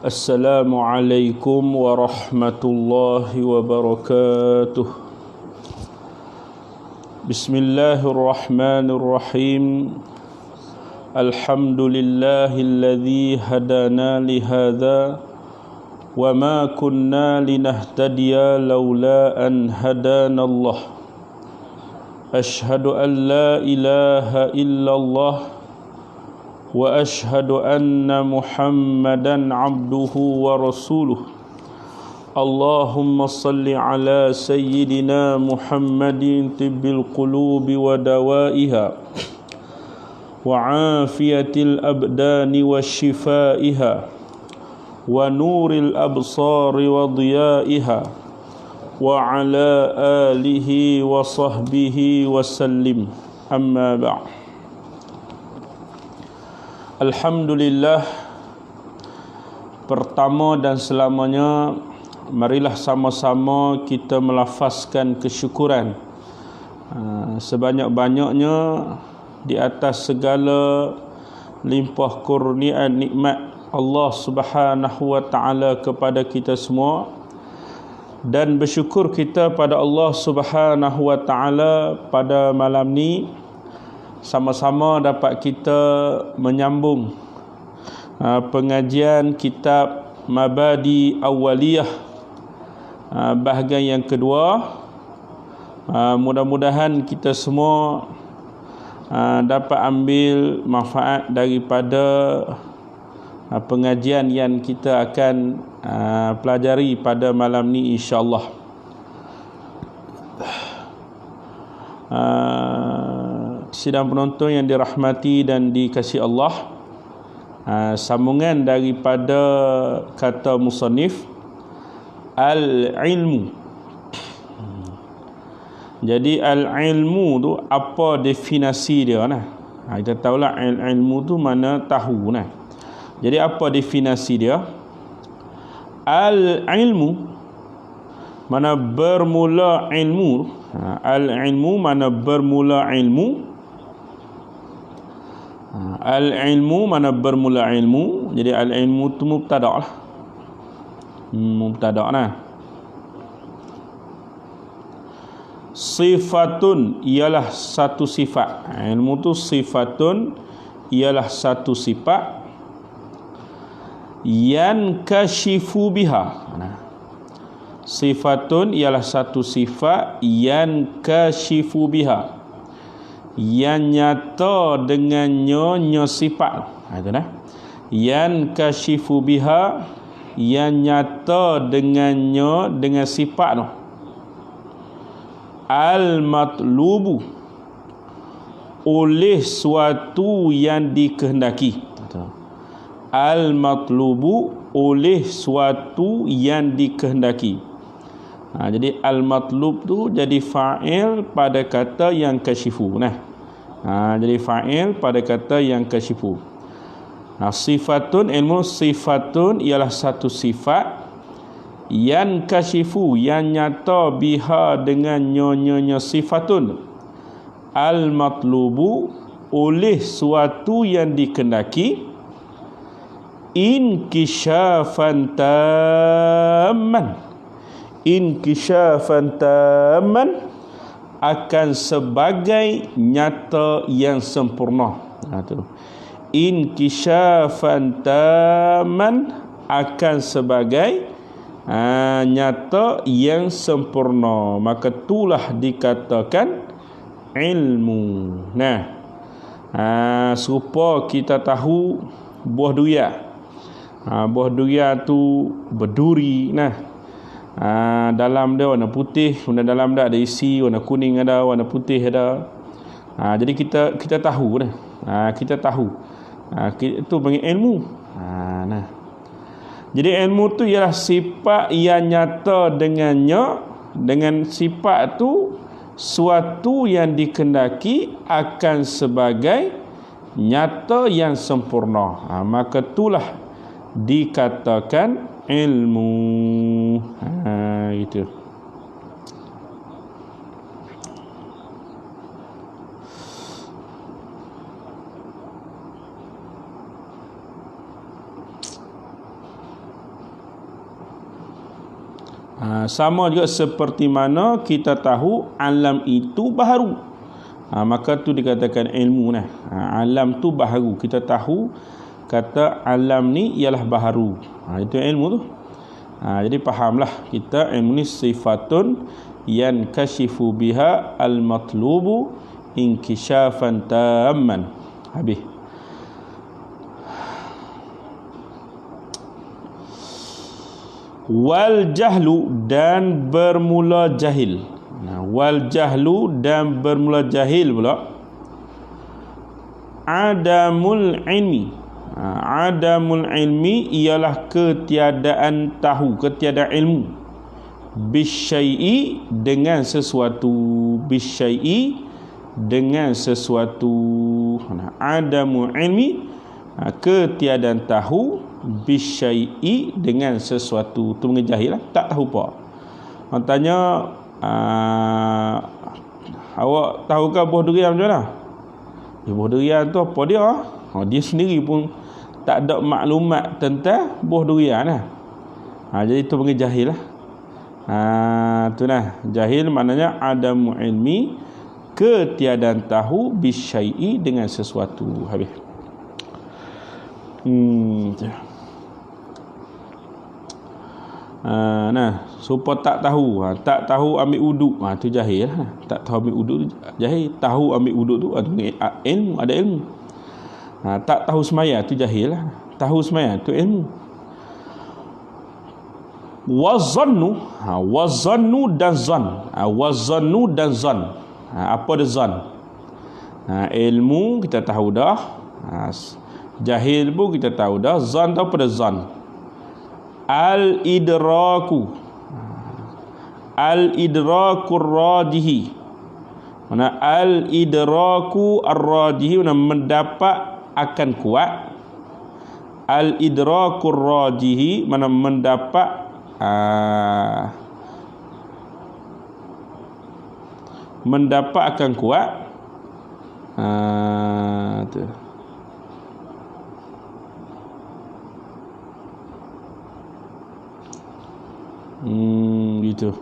Assalamualaikum warahmatullahi wabarakatuh. Bismillahirrahmanirrahim. Alhamdulillahilladzi hadana lihadza wa ma kunna linahtadiya laula an hadanallah. Ashhadu an la ilaha illallah wa ashhadu anna Muhammadan abduhu wa rasuluh. Allahumma salli ala sayyidina Muhammadin tibbil qulubi wa dawaiha wa afiyatil abdani wa shifaiha wa nuril absari wa diyaiha wa ala alihi wa sahbihi wa sallim. Amma ba'd. Alhamdulillah, pertama dan selamanya marilah sama-sama kita melafazkan kesyukuran sebanyak-banyaknya di atas segala limpah kurniaan nikmat Allah Subhanahu wa taala kepada kita semua, dan bersyukur kita pada Allah Subhanahu wa taala pada malam ni sama-sama dapat kita menyambung pengajian kitab Mabadi Awwaliyah bahagian yang kedua. Mudah-mudahan kita semua dapat ambil manfaat daripada pengajian yang kita akan pelajari pada malam ni, insya-Allah. Sidang penonton yang dirahmati dan dikasihi Allah, sambungan daripada kata musannif al-ilmu. Jadi al-ilmu tu apa definisi dia nah? Kita tahulah ilmu tu mana tahu nah. Jadi apa definisi dia? Al-ilmu mana bermula ilmu. Al-ilmu mana bermula ilmu. Al-ilmu mana bermula ilmu. Jadi al-ilmu tu mubtada' lah. Mubtada' nah. Sifatun ialah satu sifat. Ilmu tu sifatun ialah satu sifat. Yankashifu biha. Sifatun ialah satu sifat. Yankashifu biha, yang nyata dengannya sifat. Itu dah. Yang kasyifu biha, yang nyata dengannya dengan sifat tu. Al-matlubu, oleh suatu yang dikehendaki. Al-matlubu, oleh suatu yang dikehendaki. Jadi al-matlub tu jadi fa'il pada kata yang kasyifu. Jadi fa'il pada kata yang kasyifu. Sifatun, ilmu sifatun ialah satu sifat. Yang kasyifu, yang nyata biha dengan nyonya sifatun. Al-matlubu, oleh suatu yang dikehendaki. Inkisyafan tamman, inkisyafan taman, akan sebagai nyata yang sempurna. Inkisyafan taman, akan sebagai nyata yang sempurna. Maka itulah dikatakan ilmu. Serupa kita tahu buah durian. Buah durian tu berduri. Dalam dia warna putih, warna dalam dia ada isi, warna kuning ada, warna putih ada. Jadi kita tahu dah. Kita tahu. Itu panggil ilmu. Jadi ilmu tu ialah sifat yang nyata dengannya, dengan sifat tu suatu yang dikehendaki akan sebagai nyata yang sempurna. Maka itulah dikatakan ilmu. Gitu. Sama juga seperti mana kita tahu alam itu baharu. Maka tu dikatakan ilmu nah. Alam tu baharu. Kita tahu kata alam ni ialah baharu. Itu ilmu tu. Jadi fahamlah kita ilmu ni sifatun yankashifu biha al-matlubu inkishafan tamman. Habis. Wal jahlu dan bermula jahil. Wal jahlu dan bermula jahil pula. Adamul ilmi. Adamul ilmi ialah ketiadaan tahu, ketiadaan ilmu. Bisyai'i dengan sesuatu. Bisyai'i dengan sesuatu. Adamul ilmi, ketiadaan tahu. Bisyai'i dengan sesuatu. Tu mengejahil lah, tak tahu apa. Orang tanya, awak tahukah buah durian macam mana? Buah durian tu apa dia? Dia sendiri pun tak ada maklumat tentang buah durian lah. Jadi tu mengejahil lah. Tu lah. Jahil maknanya adamu ilmi, ketiadaan tahu, bisyai'i dengan sesuatu. Habis. Supaya tak tahu, tak tahu ambil uduk, tu jahil lah. Tak tahu ambil uduk tu jahil. Tahu ambil uduk tu ilmu, ada ilmu. Tak tahu semaya tu jahil lah. Tahu semaya tu ilmu. Wazannu, wazannu dan zan. Wazannu dan zan. Apa dia zan? Ilmu kita tahu dah. Jahil pun kita tahu dah. Zan tu apa dia zan? Al-idraku. Al-idraku rajihi. Mana al-idraku ar-rajihi, mana mendapat akan kuat. Al-idraku rajihi, mana mendapat mendapat akan kuat. Tu. Gitu.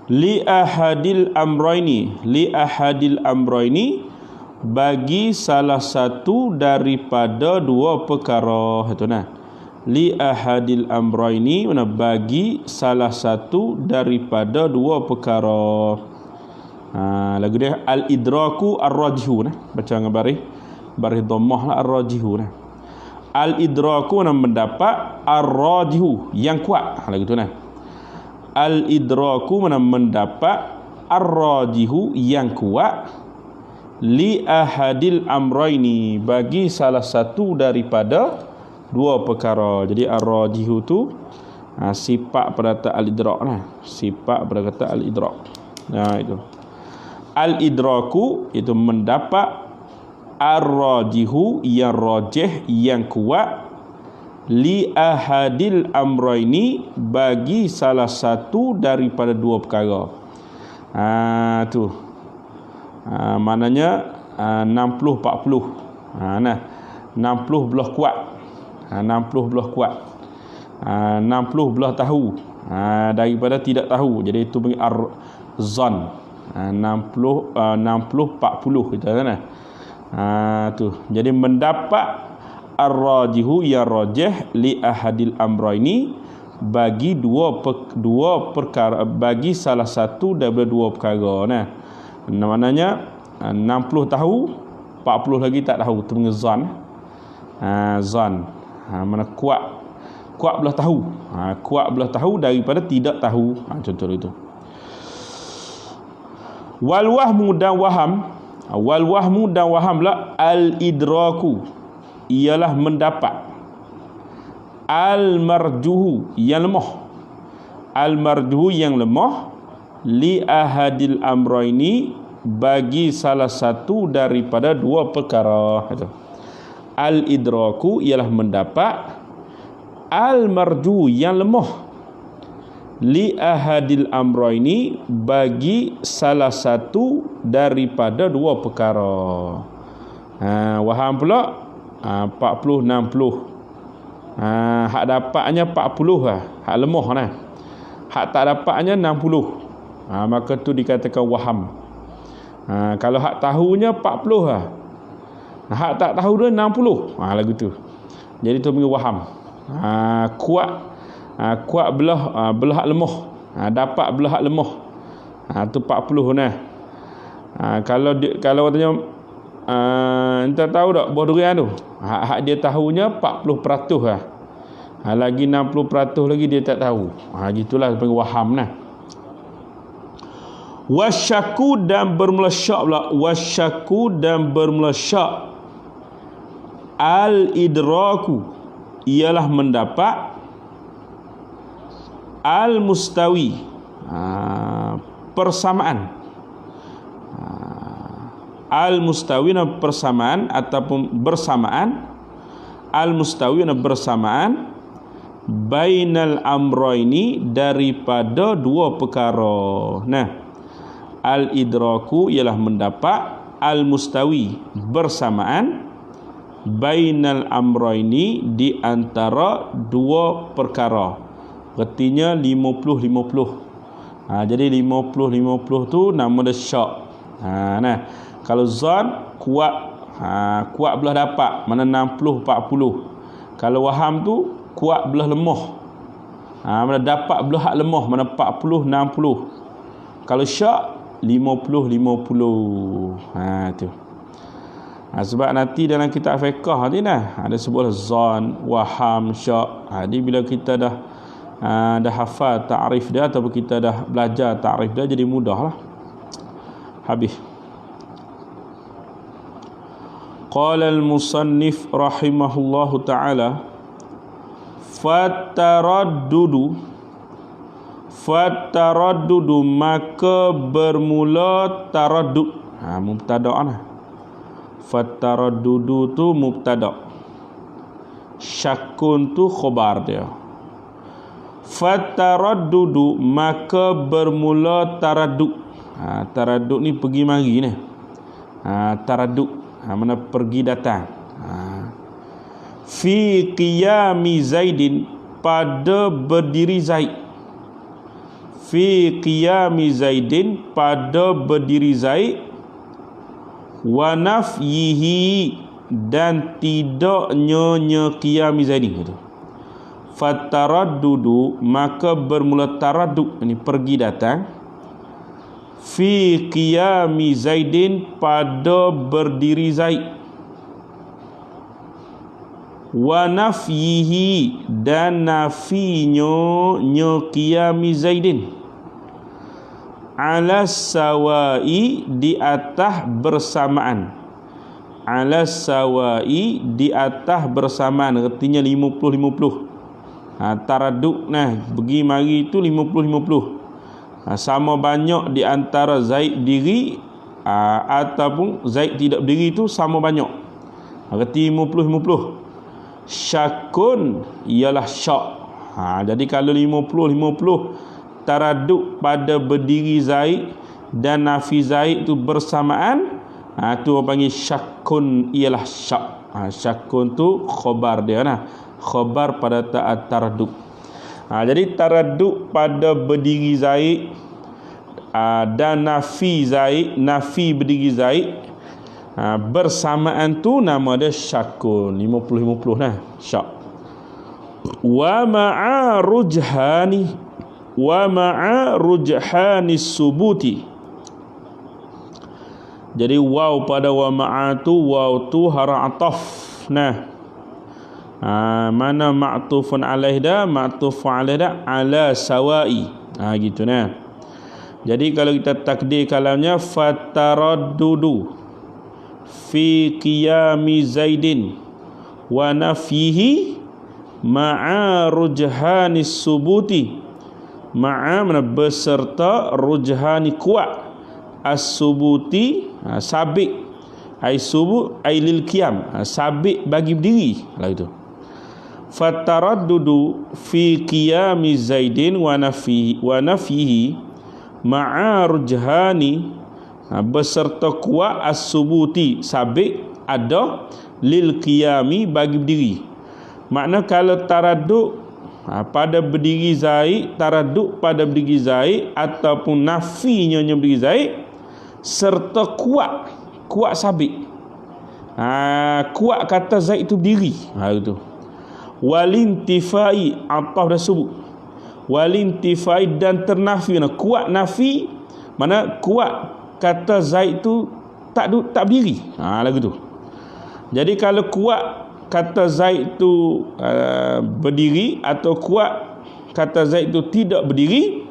Li ahadil amrayni, li ahadil amrayni, bagi salah satu daripada dua perkara. Itu nah. Li ahadil amrayni, mana bagi salah satu daripada dua perkara. Lagu dia al-idraku ar-rajihu nah. Baca dengan baris dhammah lah, ar-rajihu nah. Al-idraku mana mendapat, ar-rajihu yang kuat. Lagu tu nah. Al-idraku mana mendapat, ar-rajihu yang kuat. Li ahadil amrayni, bagi salah satu daripada dua perkara. Jadi ar-rajihu tu sifat pada kata al-idrak lah. Sifat pada kata al-idrak. Itu. Al-idraku itu mendapat, ar-rajihu yang rajih, yang kuat. Li ahadil amrayni, bagi salah satu daripada dua perkara. Tu. Maknanya 60-40. 60 belah kuat. 60 belah kuat. 60 belah tahu. Daripada tidak tahu. Jadi itu panggil ar-zan. 60-40 kita kan. Tu. Jadi mendapat ar-rajihu yang rajih li ahadil amrayni, bagi dua perkara, bagi salah satu daripada dua perkara. Maknanya 60 tahu, 40 lagi tak tahu. Itu panggil zan. Zan. Mana kuat belah tahu. Kuat belah tahu daripada tidak tahu. Contoh itu. Wal wahmu dan waham. Wal wahmu dan waham lah al-idraku, ialah mendapat. Al-marjuhu yang lemah. Al-marjuhu yang lemah. Li ahadil amrayni, bagi salah satu daripada dua perkara. Al-idraku ialah mendapat. Al-marjuhu yang lemah. li ahadil amraini, bagi salah satu daripada dua perkara. Waham pula 40 60. Hak dapatnya 40 lah, hak lemah lah. Hak tak dapatnya 60. Maka tu dikatakan waham. Kalau hak tahunya 40 lah, hak tak tahu dia 60. Lagu tu. Jadi tu panggil waham. Kuat belah hak lemah. Dapat belah hak lemah. Tu 40 nah. Kalau katanya entah tahu tak buah durian tu. Hak dia tahunya 40% lah. Lagi 60% lagi dia tak tahu. Gitulah panggil waham nah. Wasyaku dan bermula-syak pula. Wasyaku dan bermula-syak. Al-idraku ialah mendapat. Al-mustawi persamaan. Al-mustawi persamaan ataupun bersamaan. Al-mustawi bersamaan bainal amraini, daripada dua perkara. Nah, al-idraku ialah mendapat, al-mustawi bersamaan, bainal amraini di antara dua perkara. Artinya 50-50. Jadi 50-50 tu nama dia syak. Nah, kalau zon kuat belah dapat, mana 60-40. Kalau waham tu kuat belah lemah, mana dapat belah hak lemah, mana 40-60. Kalau syak 50-50. Tu. Sebab nanti dalam kitab fiqh nanti ada sebuah zon, waham, syak. Jadi bila kita dah hafal ta'rif dia ataupun kita dah belajar ta'rif dia, jadi mudahlah. Habis. Qala al-musannif rahimahullahu ta'ala, Fataraddudu maka bermula taraddud. Mubtada'. Fataraddudu tu mubtada'. Syakun tu khabar dia. Fataraddudu maka bermula taraddud. Taraddud ni pergi mari ni. Taraddud mana pergi datang. Fi qiyami Zaidin, pada berdiri Zaid. Fi qiyami Zaidin, pada berdiri Zaid. Wa nafyihi, dan tidaknya qiyami Zaidin itu. Fataraddudu maka bermula taraddud, ini pergi datang. Fi qiyami Zaidin, pada berdiri Zaid. Wa nafyihi, dan nafinya qiyami Zaidin. Ala sawai, di atas bersamaan. Ala sawai, di atas bersamaan. Artinya 50-50. Taraddud pergi mari itu 50-50. Sama banyak di antara Zaid diri ataupun Zaid tidak berdiri itu sama banyak. Arti 50-50. Syakun ialah syak. Jadi kalau 50-50 taraddud pada berdiri Zaid dan nafi Zaid itu bersamaan, tu orang panggil syakun ialah syak. Syakun tu khabar dia khabar pada taat taraddud. Jadi taraddud pada berdiri Zaid dan nafi Zaid, nafi berdiri Zaid bersamaan tu nama dia syakun. 50-50 syak. Wa ma'a rujhani subuti. Jadi waw pada wa ma'a tu, waw tu haraf ataf. Mana ma'tufun alaih dah, ma'tufun alaih dah, ala sawai. Gitu Jadi kalau kita takdir kalamnya fataraddudu fi qiyami Zaidin wa nafyihi ma'a rujhani subuti. Ma'a mana beserta rujhani kuat, as-subuti sabit, ai subut ai lil qiyam, sabit bagi berdiri lah itu. fataraddudu fi qiyami zaidin wa nafyihi ma'a rujhani, beserta kuat as-subuti sabit ada lil qiyami bagi berdiri. Makna kalau taraduk pada berdiri Zaid, taraduk pada berdiri Zaid ataupun nafinya berdiri Zaid serta kuat sabit. Kuat kata Zaid itu berdiri. Itu. Walintifai ataf dah sebut. Walintifai dan ternafi. Kuat nafi mana kuat kata Zaid itu tak berdiri. Lagu tu. Jadi kalau kuat kata Zaid itu berdiri atau kuat kata Zaid itu tidak berdiri,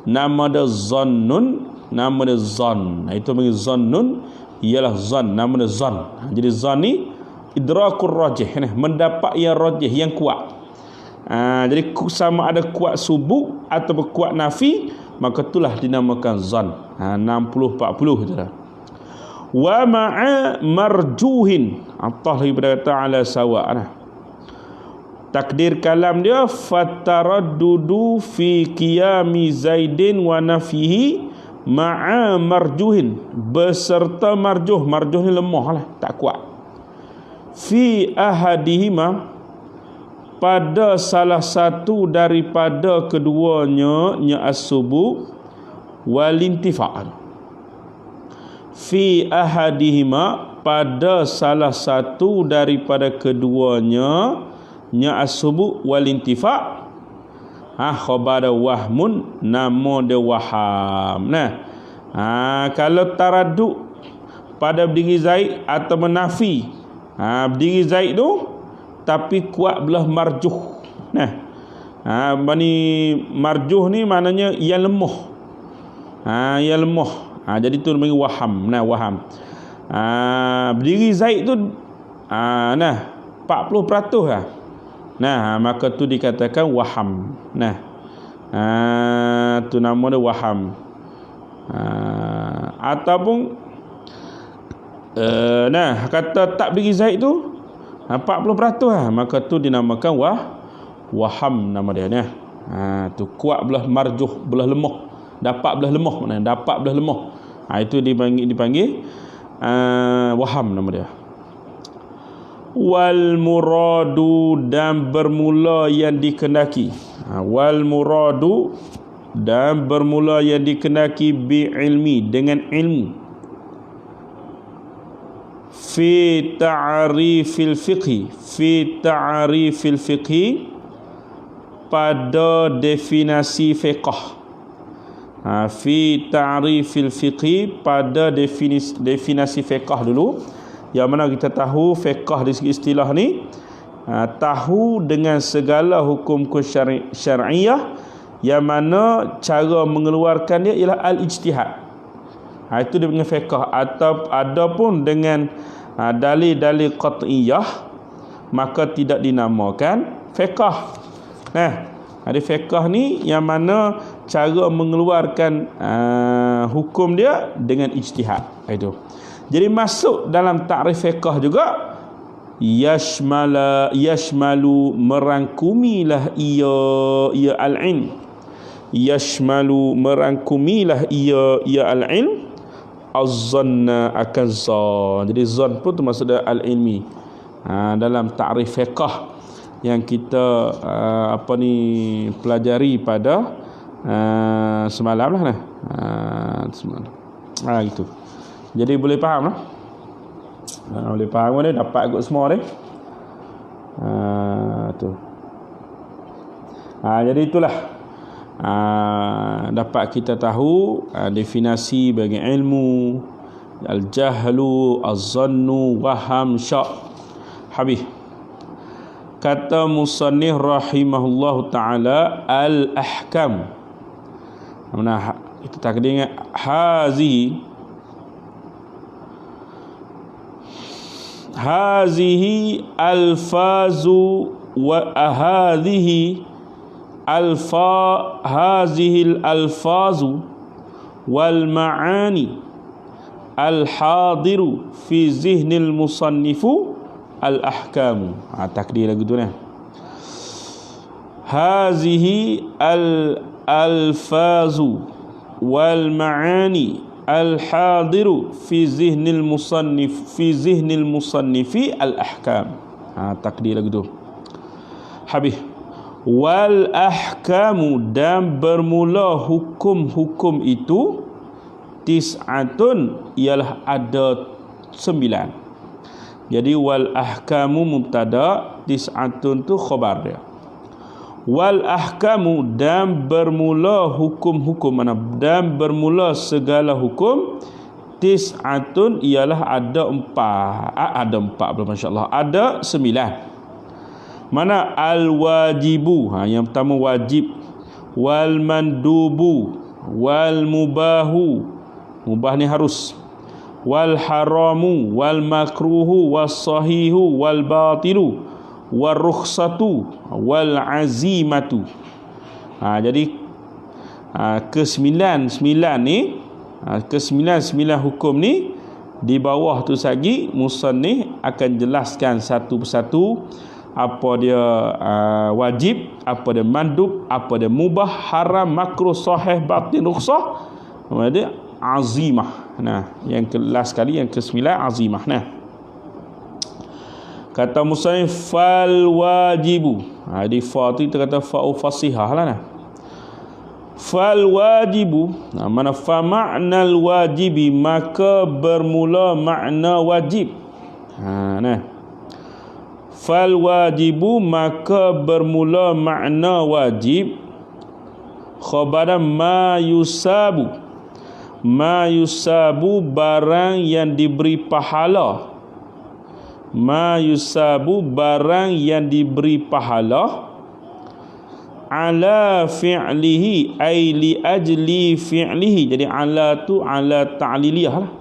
nama dia zannun, nama dia zan. Itu panggil zannun, ialah zan, nama dia zan. Jadi zan ni idrakur rajih, mendapat yang rajih, yang kuat. Jadi sama ada kuat subuk atau kuat nafi, maka itulah dinamakan zan. 60-40 itulah. Wa ma'a marjuhin, Allah lagi berkata ala sawa. Takdir kalam dia fataraddudu fi qiyami zaidin wa nafihi ma'a marjuhin, beserta marjuh ni lemah lah, tak kuat. Fi ahadihima, pada salah satu daripada keduanya, nya as-subu walintifa'an. Fi ahadihima, pada salah satu daripada keduanya, nya as-subu walintifa'. Khabar wahmun, nama dia waham. Kalau taraduk pada berdiri Zaid atau menafi, berdiri Zaid tu tapi kuat belah marjuh. Bani marjuh ni maknanya yang lemah. Yang lemah. Jadi tu namanya waham. Waham. Berdiri Zaid tu 40% lah. Maka tu dikatakan waham. Tu nama dia waham. Ataupun kata tak berdiri Zaid tu 40% lah, maka tu dinamakan waham nama dia. Tu kuat belah marjuh, belah lemah, dapat belah lemah, dapat belah lemah. Itu dipanggil waham nama dia. Wal muradu, dan bermula yang dikendaki. Wal muradu, dan bermula yang dikendaki bi ilmi, dengan ilmu. Fi ta'rifil fiqhi, fi ta'rifil fiqhi, pada definisi fiqh. Fi ta'rifil fiqhi, pada definisi fiqh dulu. Yang mana kita tahu fiqh dari segi istilah ni, tahu dengan segala hukum syariah, yang mana cara mengeluarkan dia ialah al-ijtihad. Itu dia punya fiqh. Atau adapun dengan dalil-dalil qat'iyah, maka tidak dinamakan fiqh. Ada fiqh ni yang mana cara mengeluarkan hukum dia dengan ijtihad. Itu. Jadi masuk dalam takrif fiqh juga, yashmalu, merangkumilah ia al-ilm. Yashmalu, merangkumilah ia al-ilm, az-zanna, akan zan. Jadi zan pun termasuk al-ilmi. Dalam takrif fiqh yang kita pelajari pada semalam lah. Gitu. Jadi boleh faham lah. Boleh faham ni, dapat ikut semua ni. Tu. Jadi itulah. Dapat kita tahu definisi bagi ilmu, al-jahlu, az-zannu, waham, syak. Habis. Kata musannif rahimahullahu ta'ala, al-ahkam. Mana kita takdir ingat hazihi alfazu wa hadhihi hazihil alfazu wal ma'ani al-hadiru fi zihnil musannifu al-ahkamu. Takdir lagu tu hazihi al-alfazu wal ma'ani al-hadiru fi zihnil musannifi al-ahkam. Takdir lagu tu. Habis wal ahkamu, dan bermula hukum-hukum itu tis'atun, ialah ada 9. Jadi wal ahkamu mubtada, tis'atun tu khabar dia. Wal ahkamu, dan bermula hukum-hukum, mana dan bermula segala hukum, tis'atun ialah ada 4 belum, masya-Allah, ada 9. Mana al wajibu, yang pertama wajib, wal mandubu, wal mubahu, mubah ni harus, wal haramu, wal makruhu, was sahihu, wal batilu, wal rukhsatu, wal azimatu. Jadi ke-9 ni, ke-9 hukum ni, di bawah tu lagi musannif akan jelaskan satu persatu apa dia wajib, apa dia mandub, apa dia mubah, haram, makruh, sahih, batin, rukhsah, dia azimah. Yang last kali, yang ke-9 azimah. Kata musannif fal wajibu. Di fa tu kita kata fa'u fasihah lah. Fal wajibu, mana fa ma'nal wajibi, maka bermula makna wajib. Fal wajibu, maka bermula makna wajib, khabaran ma yusabu. Ma yusabu, barang yang diberi pahala. Ma yusabu, barang yang diberi pahala, ala fi'lihi, ay li ajli fi'lihi. Jadi ala tu ala ta'liliyah lah.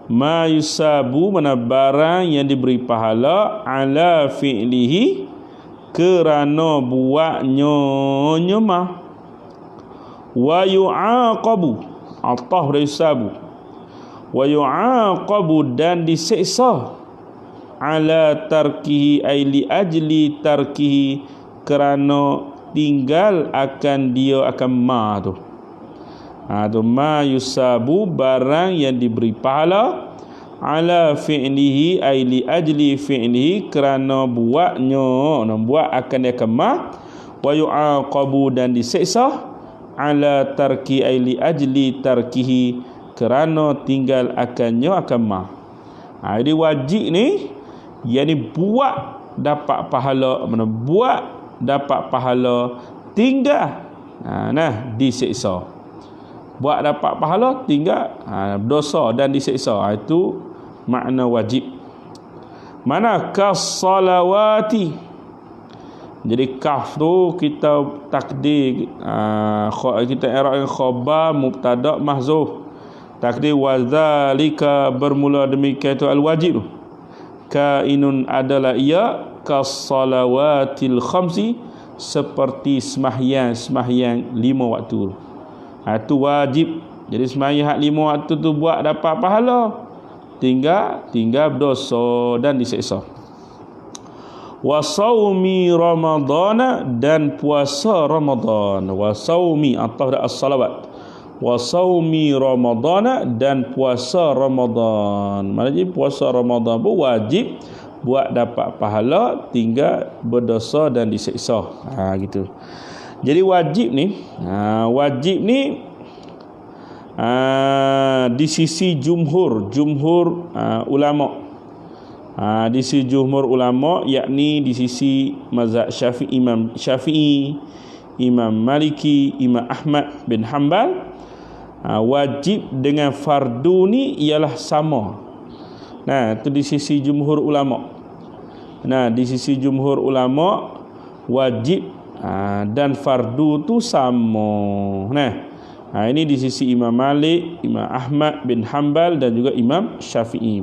Ma yusabu, mana barang yang diberi pahala, ala fi'lihi, kerana buatnya nyemah. Wa yu'aqabu, atah dari yusabu. Wa yu'aqabu, dan diseksa, ala tarkihi, ay li ajli tarkihi, kerana tinggal akan dia akan ma tu. Tu ma yusabu, barang yang diberi pahala, ala fi'lihi, ay li ajli fi'lihi, kerana buatnya, buat akan dia akan ma. Wa yu'aqabu, dan diseksa, ala tarki, ay li ajli tarkihi, kerana tinggal akannya akan ma. Jadi wajib ni, yang ni buat dapat pahala, mana buat dapat pahala, tinggal diseksa. Buat dapat pahala, tinggal dosa dan diseksa. Itu makna wajib. Mana kas salawati. Jadi kaf tu kita takdir, kita i'rab khabar mubtada mahzuf. Takdir wadzalika, bermula demikian itu al wajib. Kainun, adalah ia, kas salawatil khamsi, seperti sembahyang 5 waktu. Itu wajib. Jadi sembahyang 5 waktu tu buat dapat pahala, tinggal berdosa dan diseksa. Wa saumi ramadana, dan puasa Ramadan. Wa saumi, atau as-salawat. Wa saumi ramadana, dan puasa Ramadan. Maknanya puasa Ramadan pun wajib, buat dapat pahala, tinggal berdosa dan diseksa. Gitu. Jadi wajib ni di sisi jumhur ulama. Di sisi jumhur ulama, yakni di sisi mazhab Syafi'i, Imam Syafi'i, Imam Maliki, Imam Ahmad bin Hanbal, wajib dengan fardu ni ialah sama. Itu di sisi jumhur ulama. Di sisi jumhur ulama, wajib dan fardu tu sama. Ini di sisi Imam Malik, Imam Ahmad bin Hanbal, dan juga Imam Syafi'i.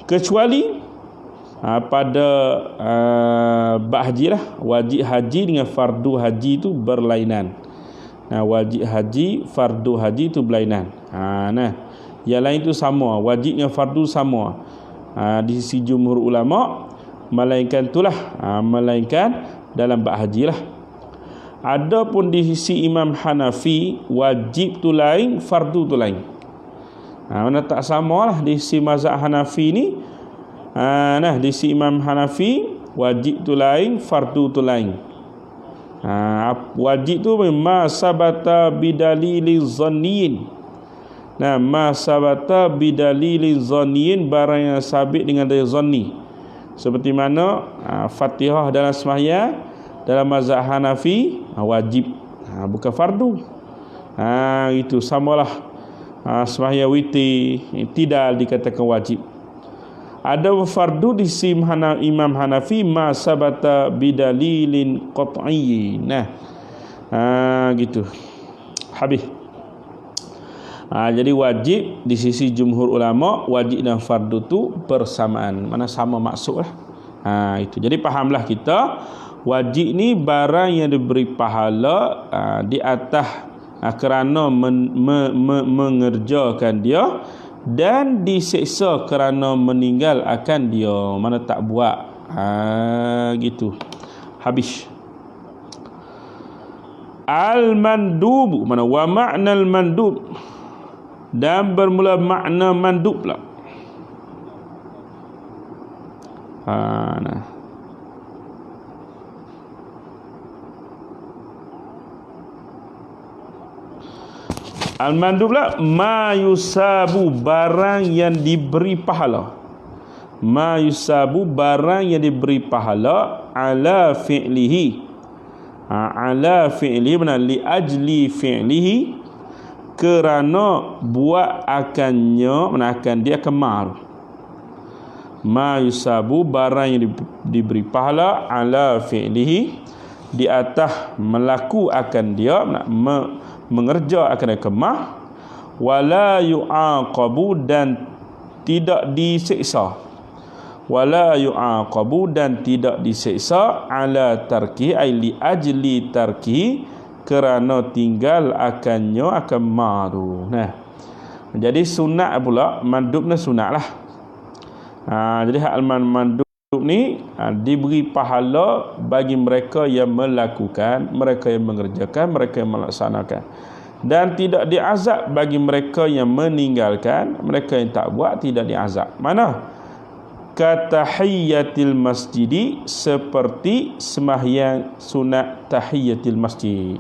Kecuali pada bab haji lah, wajib haji dengan fardu haji itu berlainan. Wajib haji, fardu haji itu berlainan. Yang lain itu sama, wajib dengan fardu sama. Di sisi jumhur ulama, melainkan itulah melainkan dalam bab haji lah. Adapun di sisi Imam Hanafi, wajib tu lain, fardu tu lain. Mana tak samalah di sisi mazhab Hanafi ni. Di sisi Imam Hanafi, wajib tu lain, fardu tu lain. Wajib tu ma sabata bidalili zanniyin. Ma sabata bidalili zanniyin, barang yang sabit dengan dalil zanni. Seperti mana Fatihah dalam sembahyang dalam mazhab Hanafi wajib, bukan fardu. Itu samalah sembahyang witir tidak dikatakan wajib. Ada fardu di sisi Imam Hanafi ma sabata bidalilin qat'iyyin. Gitu. Habis. Jadi wajib di sisi jumhur ulama, wajib dan fardu tu bersamaan. Mana sama maksudlah. Itu. Jadi fahamlah kita, wajib ni barang yang diberi pahala di atas kerana mengerjakan dia, dan diseksa kerana meninggal akan dia, mana tak buat. Gitu. Habis. Al-mandub, mana wa makna al-mandub, dan bermula makna mandub pula. Al-mandub lah, ma yusabu, barang yang diberi pahala. Ma yusabu, barang yang diberi pahala, ala fi'lihi. Ala fi'lihi, benar, li ajli fi'lihi, kerana buat akannya, mana akan dia kemar. Ma yusabu, barang yang diberi pahala, ala fi'lihi, di atas melaku akan dia, mengerja akan kemah, wala yu'aqabu, dan tidak diseksa. Wala yu'aqabu, dan tidak diseksa, ala tarki, ay li ajli tarki, kerana tinggal akannya akan maru. Jadi sunat pula, mandub ni sunat lah. Jadi hak mandub ni diberi pahala bagi mereka yang melakukan, mereka yang mengerjakan, mereka yang melaksanakan, dan tidak diazab bagi mereka yang meninggalkan, mereka yang tak buat tidak diazab. Mana? Katahiyyatil masjidi, seperti sembahyang sunat tahiyyatil masjid.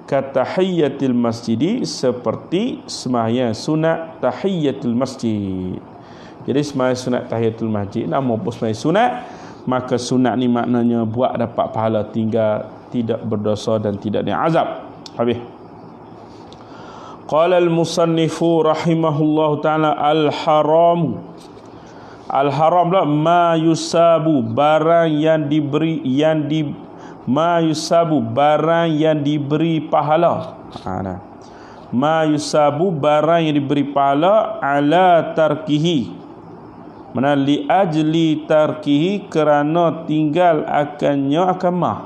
Katahiyyatil masjidi, seperti sembahyang sunat tahiyyatul masjid. Jadi sembahyang sunat tahiyatul masjid maupun sembahyang sunat, maka sunat ni maknanya buat dapat pahala, tinggal tidak berdosa dan tidak diazab. Habis. Qala al-musannifu rahimahullahu ta'ala, al-haram. Al-haram lah ma yusabu, barang yang diberi, ma yusabu, barang yang diberi pahala. Ma yusabu, barang yang diberi pahala, ala tarkihi, mana li ajli tarkihi, kerana tinggal akannya akan mah.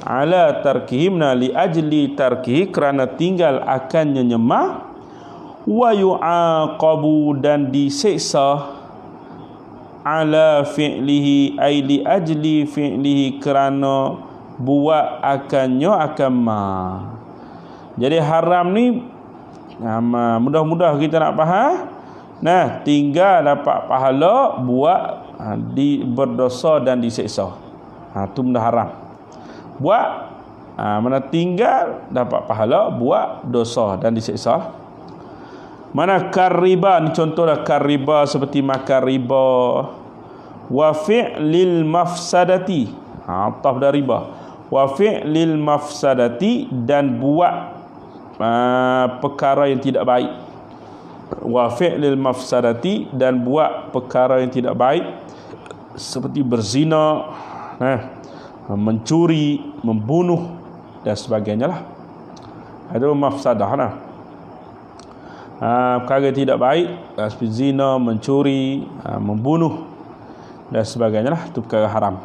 Ala tarkihi, mana li ajli tarkihi, kerana tinggal akannya nyemah. Wa yu'aqabu, dan diseksa, ala fi'lihi, ay li ajli fi'lihi, kerana buat akannya akan mah. Jadi haram ni mudah-mudah kita nak faham. Tinggal dapat pahala, buat berdosa dan diseksa. Itu benda haram. Buat mana tinggal dapat pahala, buat dosa dan diseksa. Mana kariba, ni contohlah kariba, seperti makan riba. Wa fi'lil mafsadati, ataf dari riba. Wa fi'lil mafsadati, dan buat perkara yang tidak baik. Wa fi'lil mafsadati, dan buat perkara yang tidak baik, seperti berzina, mencuri, membunuh dan sebagainya lah. Ada mafsadah perkara tidak baik, seperti zina, mencuri, membunuh dan sebagainya lah. Itu perkara haram.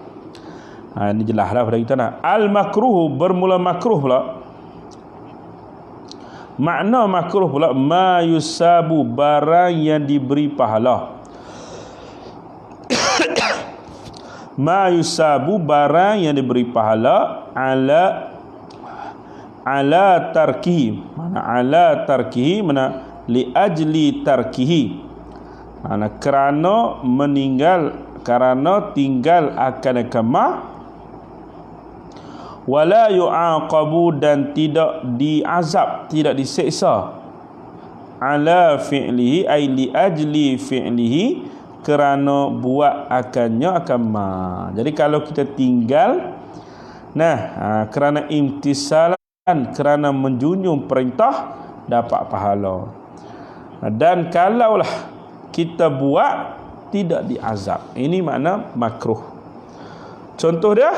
Ini jelas lah pada kita. Al-makruh, bermula makruh pula. Makna makruh pula, ma yusabu, barang yang diberi pahala. ma yusabu barang yang diberi pahala ala tarkihi, mana ala tarkihi, mana li ajli tarkihi, mana kerana tinggal akan kemah, wala yu'aqabu, dan tidak diazab, tidak diseksa, ala fi'lihi ay li ajli fi'lihi, kerana buat akannya akan ma. Jadi kalau kita tinggal kerana imtisalan, kerana menjunjung perintah, dapat pahala. Dan kalaulah kita buat tidak diazab, ini makna makruh. Contoh dia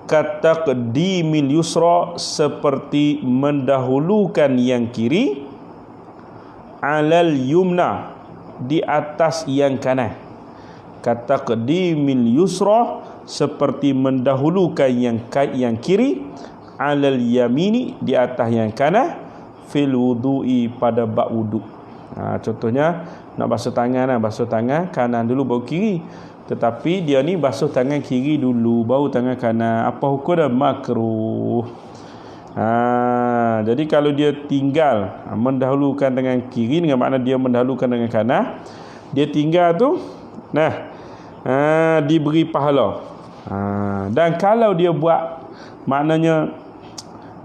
kata qadimil yusra, seperti mendahulukan yang kiri, alal yumna, di atas yang kanan. Kata qadimil yusra, seperti mendahulukan yang kiri, alal yamini, di atas yang kanan, fil wudu'i, pada bab wudu. Contohnya nak basuh tangan kanan dulu baru kiri, tetapi dia ni basuh tangan kiri dulu baru tangan kanan. Apa hukum dia? Makruh. Jadi kalau dia tinggal mendahulukan dengan kiri, dengan makna dia mendahulukan dengan kanan, dia tinggal tu diberi pahala. Dan kalau dia buat, maknanya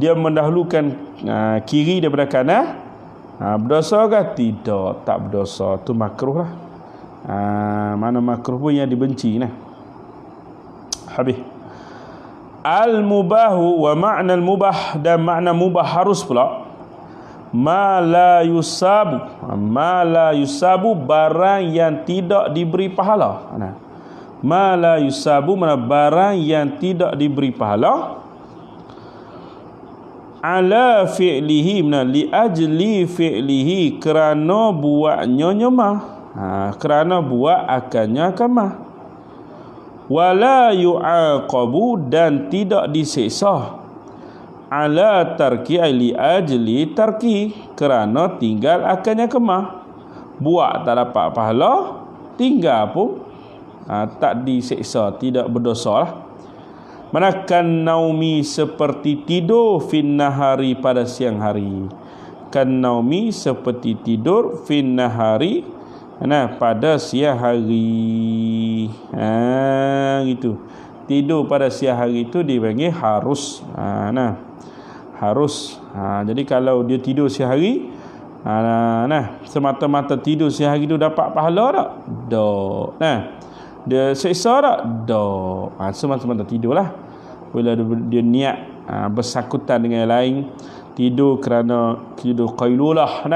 dia mendahulukan kiri daripada kanan, berdosa ke? Tidak, tak berdosa. Tu makruh lah. Mana makruh pun yang dibenci nah. Habis. Al-mubahu, wa ma'na al-mubah, dan makna mubah harus pula, ma la yusabu, barang yang tidak diberi pahala. Ma la yusabu, mana barang yang tidak diberi pahala, ala fi'lihi, mana li ajli fi'lihi, kerana buatnya nyemah, kerana buat akannya kamah. Wala yu'aqabu, dan tidak diseksa, ala tarki li ajli tarki, kerana tinggal akannya kemah. Buat tak dapat pahala, tinggal pun tak diseksa, tidak berdosa lah. Manakan naumi, seperti tidur, fin nahari, pada siang hari. Kan naumi, seperti tidur, fin nahari, pada siang hari. Gitu. Tidur pada siang hari itu dipanggil harus. Harus. Jadi kalau dia tidur siang hari, semata-mata tidur siang hari itu dapat pahala tak? Tak. Dia seksa tak? Tak. Semata-mata tidurlah. Bila dia niat bersangkutan dengan yang lain, tidur kerana tidur qailulah,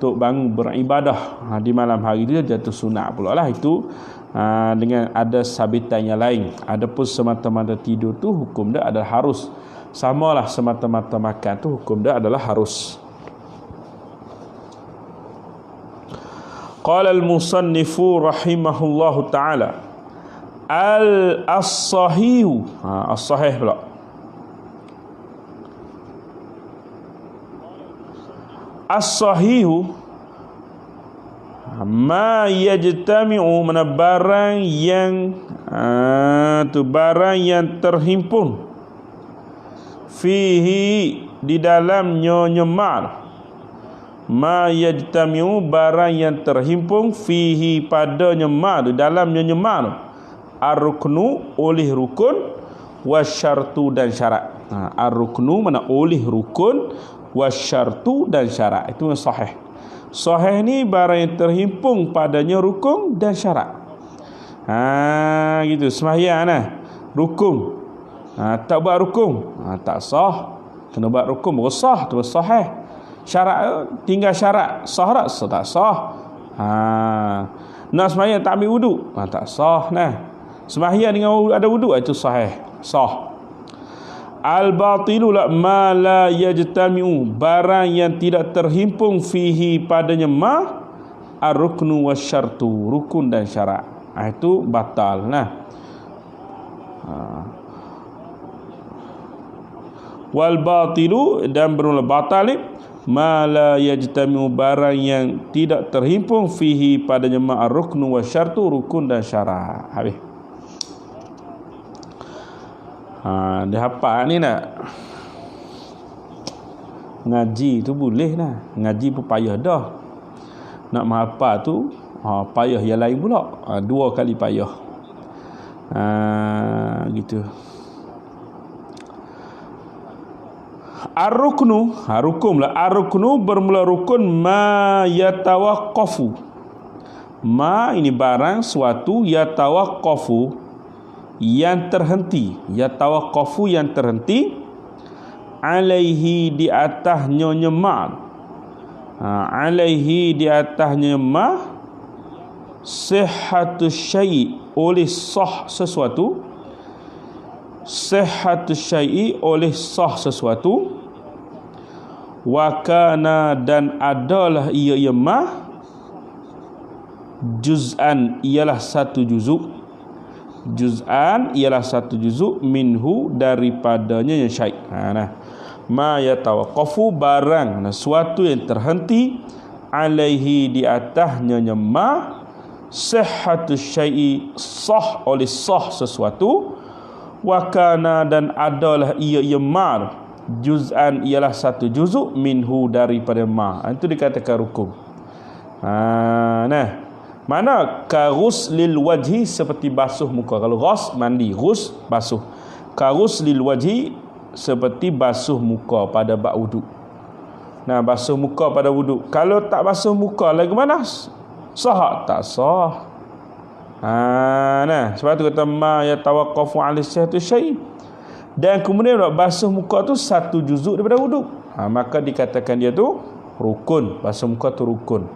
untuk bangun beribadah di malam hari itu, jatuh sunat pula lah. Itu dengan ada sabitan yang lain. Adapun semata-mata tidur tu hukum dia adalah harus. Samalah semata-mata makan tu hukum dia adalah harus. Qala al-musannifu rahimahullahu ta'ala, as-sahihu, as-sahih pula, as-sahihu ma yajtami'u, mana barang yang barang yang terhimpun, fihi, di dalamnya nyemar, ma yajtami'u, barang yang terhimpun, fihi, pada nyemar, di dalamnya nyemar, ar-ruknu, oleh rukun, wasyartu, dan syarat. Ar-ruknu mana oleh rukun, wasyartu, dan syarat. Itu yang sahih. Sahih ni barang yang terhimpun padanya rukun dan syarat. Gitu. Sembahyang rukun, tak buat rukun, tak sah. Kena buat rukun baru sah, tu sahih. Syarat, tinggal syarat, sah tak? Tak sah. Nak sembahyang tak ambil wuduk, tak sah. Sembahyang dengan ada wuduk, itu sahih, sah. Al-batilu ma la yajtami'u, barang yang tidak terhimpun, fihi, padanya ma, ar-ruknu wasyartu, rukun dan syarat. Itu batal. Wal batilu, dan bermula batal ma la yajtami'u, barang yang tidak terhimpun, fihi, padanya ma, ar-ruknu wasyartu, rukun dan syarat. Habis. Dia hafal ni nak ngaji tu boleh lah. Ngaji pun payah dah. Nak menghafal tu payah yang lain pula. 2 kali payah. Gitu. Ar-ruknu, rukun lah. Ar-ruknu bermula rukun ma yatawaqqafu. Ma ini barang suatu yatawaqqafu yang terhenti. Yatawaqqafu yang terhenti alaihi di atasnya nyema. Alaihi di atasnya nyema sihhatus syai' oleh sah sesuatu. Sihhatus syai' oleh sah sesuatu. Wa kana dan adalah ia nyema juz'an ialah satu juzuk. Juz'an ialah satu juzuk minhu daripadanya yang syai'. Ma yatawaqqafu barang sesuatu yang terhenti alaihi di atasnya nyema sihhatus syai' sah oleh sah sesuatu. Wa kana dan adalah ia ma juz'an ialah satu juzuk minhu daripada ma. Itu dikatakan rukun. Mana ka ghuslil wajhi seperti basuh muka. Kalau ghus mandi, ghus basuh. Ka ghuslil wajhi seperti basuh muka pada bab wuduk. Basuh muka pada wuduk. Kalau tak basuh muka lagi mana? Sah tak sah. Sebab tu kata ma yatawaqqafu 'ala sihhati syai'. Dan kemudian basuh muka tu satu juzuk daripada wuduk. Maka dikatakan dia tu rukun. Basuh muka tu rukun.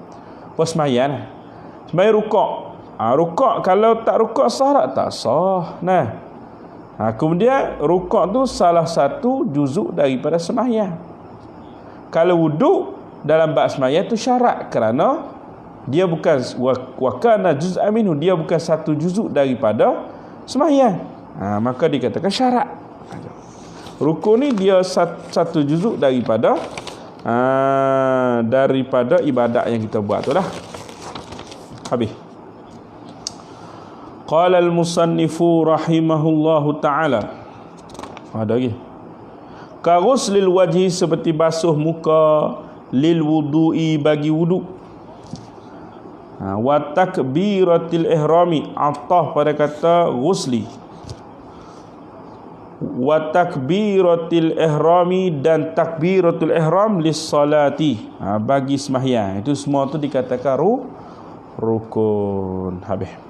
Sembahyang. Sembahyang rukuk. Rukuk kalau tak rukuk sah tak sah. Kemudian rukuk tu salah satu juzuk daripada sembahyang. Kalau wuduk dalam bab sembahyang tu syarat kerana dia bukan wakana juz'an minhu, dia bukan satu juzuk daripada sembahyang. Maka dikatakan syarat. Rukun ni dia satu juzuk daripada ibadat yang kita buat tu dah. Habis. Qala al-musannifu rahimahullahu ta'ala. Ada lagi. Ka ghuslil wajhi seperti basuh muka lil wudu'i bagi wuduk. Wa takbiratil ihrami atah pada kata ghusli. Wa takbiratil ihrami dan takbiratul ihram lis salati bagi sembahyang. Itu semua tu dikatakan rukun. Habis.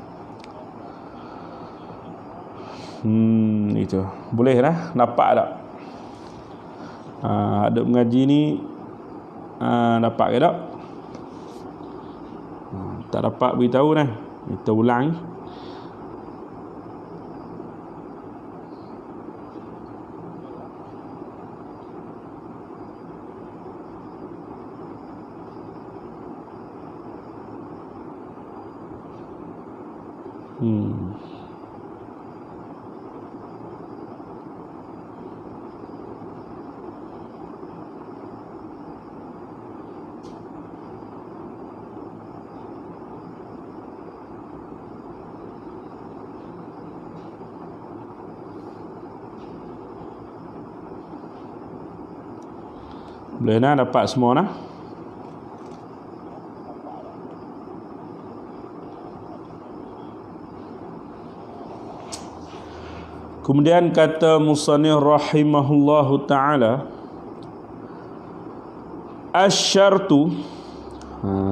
Itu boleh lah. Dapat tak? Ada mengaji ni dapat ke tak? Tak dapat beritahu dah. Kita ulang. Boleh nak dapat semua nah. Kemudian kata musannif rahimahullahu ta'ala, asy-syartu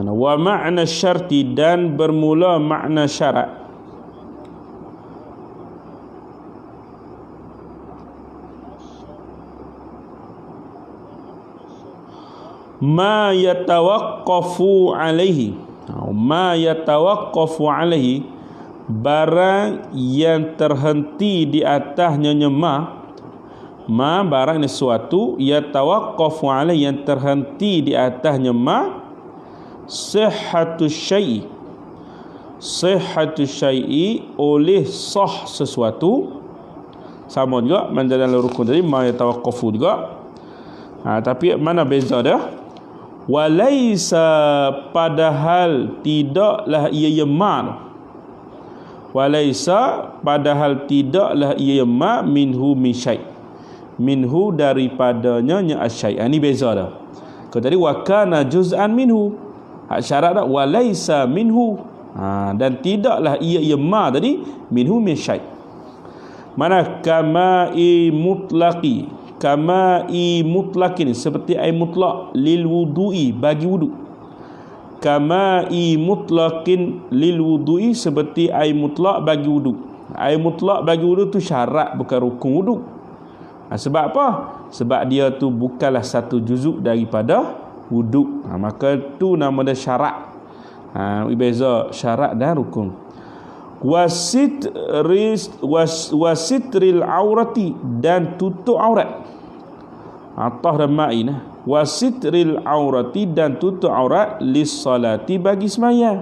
wa ma'na syarti dan bermula makna syarat. Ma yatawaqqafu alaihi. Ma yatawaqqafu alaihi barang yang terhenti di atasnya nyema. Ma barang ni suatu yatawaqqafu alaihi yang terhenti di atasnya ma sihhatus syai'. Sihhatus syai' oleh sah sesuatu. Sama juga macam dalam rukun tadi ma yatawaqqafu juga. Tapi mana beza dia? Walaisa padahal tidaklah ia yemar. Walaisa, padahal tidaklah ia ma minhu min syai'. Minhu daripadanya nya asyai'. Ini beza dah. Kalau tadi wa kana juz'an minhu. Hak syarat dah walaisa minhu. Dan tidaklah ia ma tadi minhu min syai'. Mana kama'i mutlaqi. Kama'i mutlaqin, seperti air mutlak lil wudu'i, bagi wudu. Kama'i mutlaqin lil wudu'i, seperti air mutlak bagi wudu. Air mutlak bagi wudu tu syarat, bukan rukun wudu. Sebab apa? Sebab dia tu bukanlah satu juzuk daripada wudu. Maka tu nama dia syarat. Beza syarat dan rukun. Wasitril aurati, dan tutup aurat. Atah dan ma'in. Wasitril aurati, dan tutup aurat lis-salati, bagi sembahyang.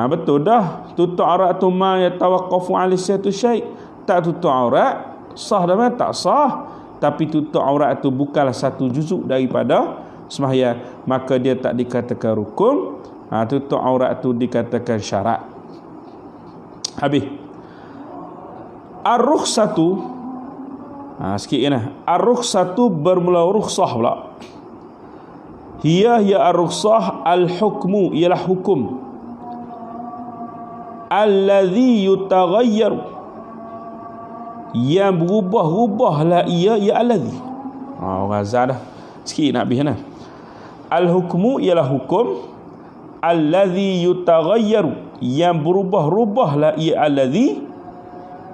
Betul dah. Tutup aurat tu ma yatawaqqafu 'ala satu syai'. Tak tutup aurat sah dah, tak sah. Tapi tutup aurat tu bukanlah satu juzuk daripada sembahyang, maka dia tak dikatakan rukun. Tutup aurat tu dikatakan syarat. Habis. Ar-rukhsatu, sikit kan. Ar-rukhsatu bermula rukhsah pula. Hiya ar-rukhsah al-hukmu, ialah hukum. Alladhi yutaghayyaru, yang berubah-ubahlah ia, ya alladhi. Razah dah. Sikit nak habis kan. Al-hukmu ialah hukum. Alladhi yutaghayyaru, yang berubah-ubahlah ia alladhi,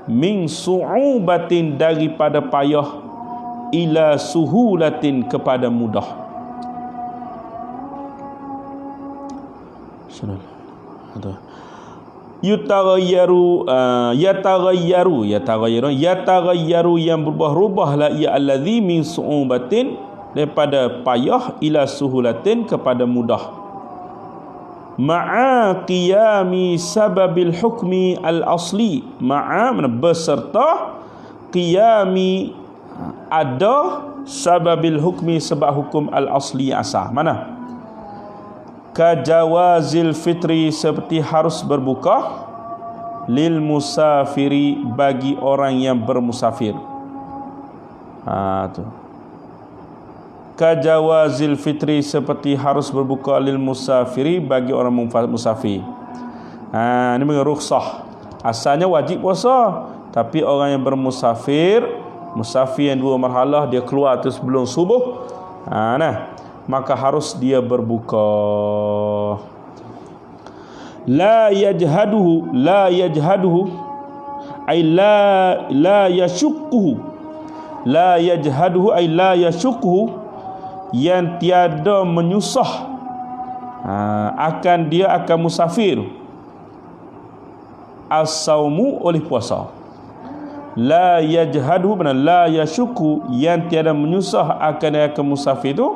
min su'ubatin, daripada payah, ila suhulatin, kepada mudah. Yataghayyaru, yataghayyaru, yang berubah-ubahlah ia alladhi, min su'ubatin, daripada payah, ila suhulatin, kepada mudah. Ma'a qiyami sababil hukmi al-asli. Ma'a, beserta, qiyami, ada, sababil hukmi, sebab hukum al-asli asal. Mana? Kajawazil fitri, seperti harus berbuka, lil musafiri, bagi orang yang bermusafir. Tu. Kajawazil fitri, seperti harus berbuka lil musafiri, bagi orang musafir. Ini memang rukhsah. Asalnya wajib puasa, tapi orang yang bermusafir, musafir yang 2 marhalah, dia keluar tu sebelum subuh, maka harus dia berbuka. La yajhaduhu ay la yashukkuhu. La yajhaduhu ay la yashukkuhu, yang tiada menyusah akan dia, akan musafir, as-saumu, oleh puasa. La yajhadu, benar, la yashuku, yang tiada menyusah akan dia, akan musafir tu,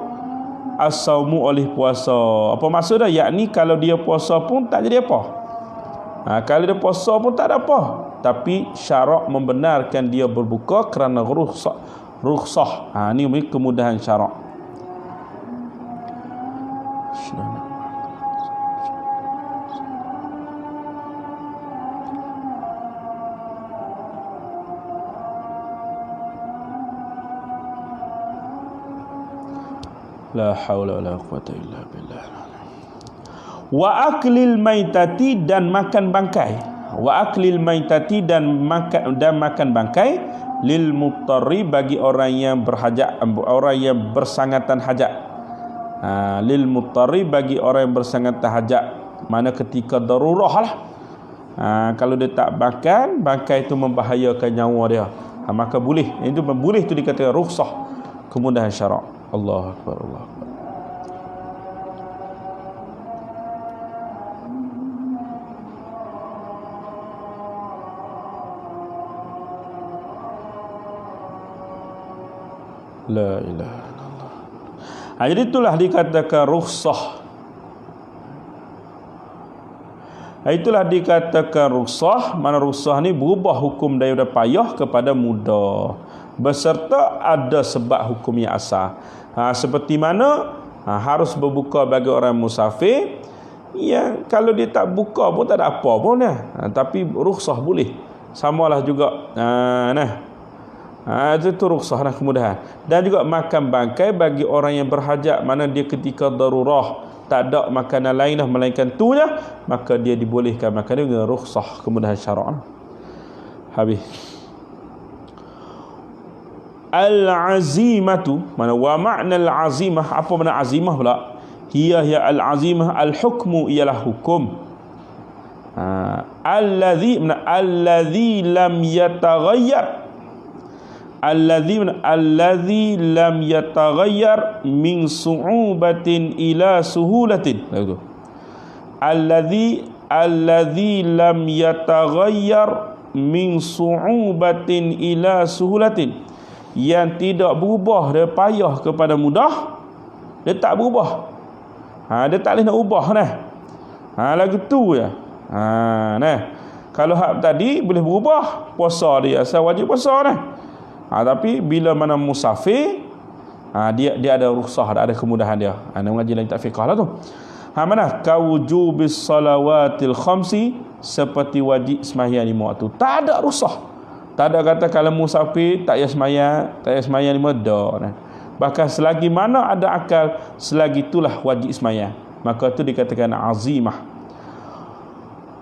as-saumu, oleh puasa. Apa maksudnya? Yakni kalau dia puasa pun tak jadi apa. Kalau dia puasa pun tak ada apa, tapi syarak membenarkan dia berbuka kerana rukhsah. Ini kemudahan syarak. La haula wala quwata illa billah. Wa aklil maitati, dan makan bangkai. Wa aklil maitati, dan makan bangkai, lil mutarri, bagi orang yang berhajat, orang yang bersangatan hajat. Lil mutarri, bagi orang yang bersangatan hajat, mana ketika darurah lah. Kalau dia tak makan, bangkai itu membahayakan nyawa dia, maka boleh. Itu boleh, itu dikatakan rukhsah, kemudahan syarak. Allah Akbar, Allah Akbar. La ilaha illallah. Jadi itulah dikatakan rukhsah. Itulah dikatakan rukhsah. Mana rukhsah ni berubah hukum daripada payah kepada mudah, beserta ada sebab hukum yang asal. Seperti mana harus berbuka bagi orang musafir, yang kalau dia tak buka pun tak ada apa pun tapi rukhsah boleh. Samalah juga itu rukhsah dan kemudahan. Dan juga makan bangkai bagi orang yang berhajat, mana dia ketika darurah tak ada makanan lain dah melainkan tu je, maka dia dibolehkan makan dengan rukhsah kemudahan syarak. Habis. Al-azimatu, mana wa makna al-azimah, apa makna azimah pula? Hiya al-azimah al-hukmu, ialah hukum. Alladhi lam yataghayyar, alladhi lam yataghayyar min su'ubatin ila suhulatin. Alladhi lam yataghayyar min su'ubatin ila suhulatin, yang tidak berubah dari payah kepada mudah, dia tak berubah. Dia tak boleh nak ubah lagu tu je. Kalau hak tadi boleh berubah, puasa dia asal wajib puasa tapi bila mana musafir, dia ada rukhsah, ada kemudahan dia. Nak mengaji lain tak fiqah lah tu. Mana kawujubis salawatil khamsi, seperti wajib sembahyang 5 waktu. Tak ada rukhsah. Tak ada kata kalau musafir tak payah sembahyang 5 dah. Bahkan selagi mana ada akal, selagi itulah wajib sembahyang. Maka itu dikatakan azimah.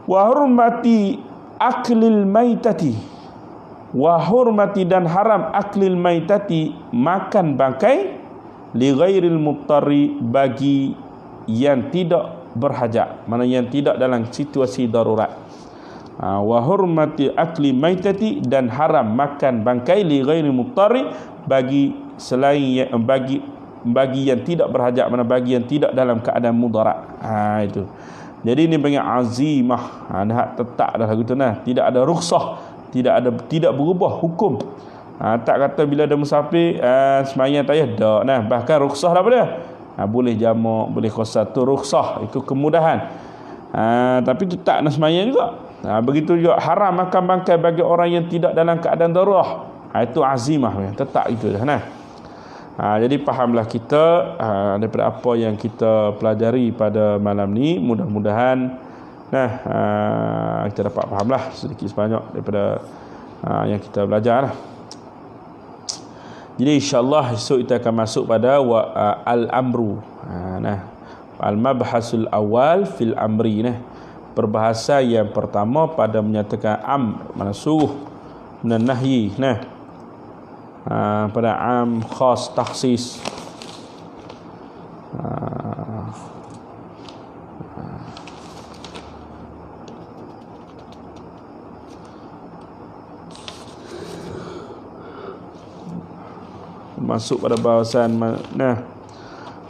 Wa hurmati aklil maitati, wa hurmati, dan haram aklil maitati, makan bangkai, li ghairil muttari, bagi yang tidak berhajat, mana yang tidak dalam situasi darurat. Wa hurmati akli maitati, dan haram makan bangkai, li ghairil muttari, bagi selain bagi yang tidak berhajat, mana bagi yang tidak dalam keadaan mudarat. Itu. Jadi ini panggil azimah. Hak tetap dah lagu tu tidak ada rukhsah, tidak berubah hukum. Tak kata bila ada musafir sembahyang tak payah dak. Bahkan rukhsah dah boleh. Boleh jamak, boleh qasar, tu rukhsah, itu kemudahan. Tapi tu tak nak sembahyang juga. Begitu juga haram makan bangkai bagi orang yang tidak dalam keadaan darurat. Itu azimah, tetap itu dah. Jadi fahamlah kita daripada apa yang kita pelajari pada malam ni. Mudah-mudahan kita dapat fahamlah sedikit sebanyak daripada yang kita belajar lah. Jadi insyaAllah esok kita akan masuk pada al-amru, al-mabhasul awal fil amri, perbahasan yang pertama pada menyatakan mana suruh dan nahyi, pada am, khas, takhsis. Masuk pada bahasan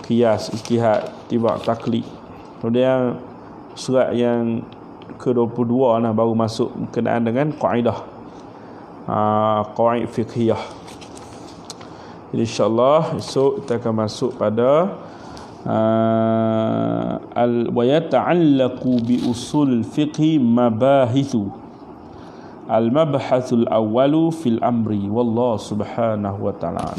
qiyas, ijtihad, tiba' taklid. Kemudian surat yang ke-22 baru masuk berkenaan dengan kaedah qawaid fiqhiyah. Jadi insyaAllah esok kita akan masuk pada wa yata'allaqu bi usul fiqhi mabahithu. Al-mabhathul awwalu fil amri, wallahu subhanahu wa ta'ala.